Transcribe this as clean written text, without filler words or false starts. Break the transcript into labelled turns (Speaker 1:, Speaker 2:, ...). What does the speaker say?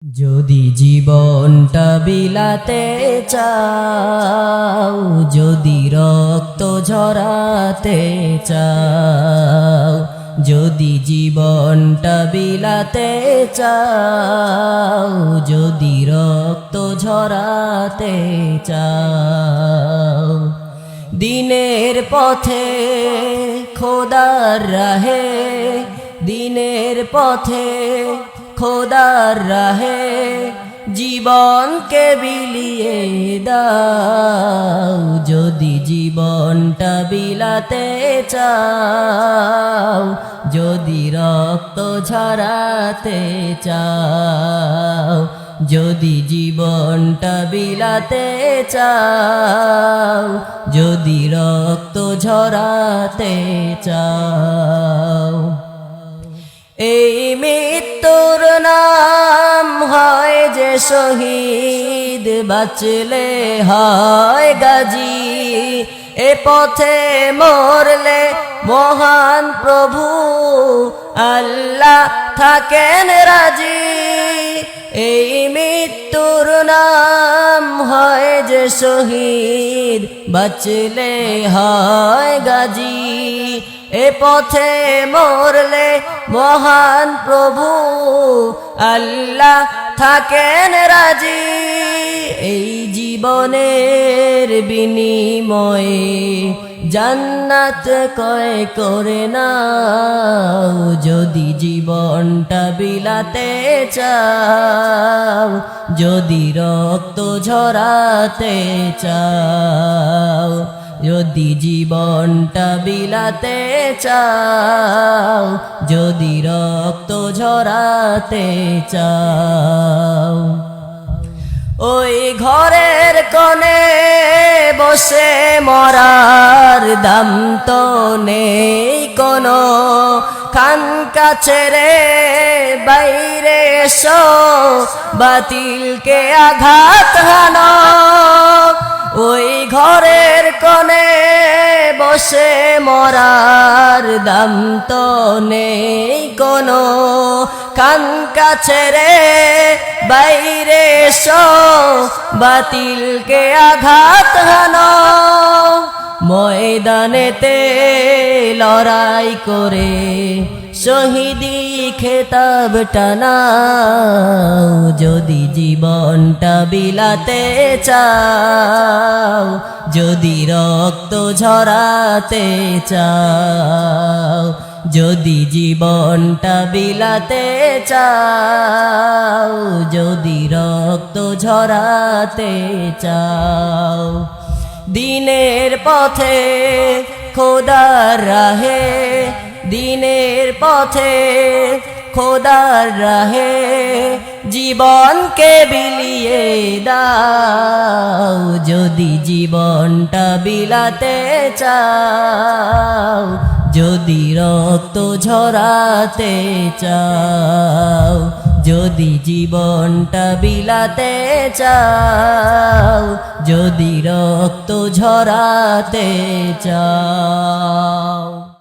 Speaker 1: যদি জীবনটা বিলাতে চাও, যদি রক্ত ঝরাতে চাও, যদি জীবনটা বিলাতে চাও, যদি রক্ত ঝরাতে চাও, দিনের পথে খোদার রাহে, দিনের পথে খোদার রাহে জীবনকে বিলিয়ে দাও। যদি জীবনটা বিলাতে চাও, যদি রক্ত ঝরাতে চাও, যদি জীবনটা বিলাতে চাও, যদি রক্ত ঝরাতে চাও। এই মৃত্যুর নাম হয় যে শহীদ, বাঁচলে হয় গাজী। এ পথে মরলে মহান প্রভু আল্লাহ থাকেন রাজি। এই মৃত্যুর নাম হয় যে শহীদ, বাঁচলে হয় গাজী। এ পথে মরলে মহান প্রভু আল্লাহ থাকেন রাজি। এই জীবনের বিনিময়ে জান্নাত ক্রয় করে নাও। যদি জীবনটা বিলাতে চাও, যদি রক্ত ঝরাতে চাও, যদি জীবনটা বিলাতে চাও, যদি রক্ত ঝরাতে চাও। ওই ঘরের কোণে বসে মরার দাম তো নেই কোনো, খানকা ছেড়ে বাইরে এসো, বাতিলকে আঘাত হানো। ওই ঘরের কোণে বসে মরার দাম তো নেই কোনো, খানকা ছেড়ে বাইরে এসো, বাতিলকে আঘাত হানো। ময়দানেতে লড়াই করে শহীদি খেতাব টানাও। যদি জীবনটা বিলাতে চাও, যদি রক্ত ঝরাতে চাও, যদি জীবনটা বিলাতে চাও, যদি রক্ত ঝরাতে চাও। দিনের পথে খোদার রাহে, দিনের পথে খোদার রাহে জীবনকে বিলিয়ে দাও। যদি জীবনটা বিলাতে চাও, যদি রক্ত ঝরাতে চাও, যদি জীবনটা বিলাতে চাও, যদি রক্ত ঝরাতে চাও।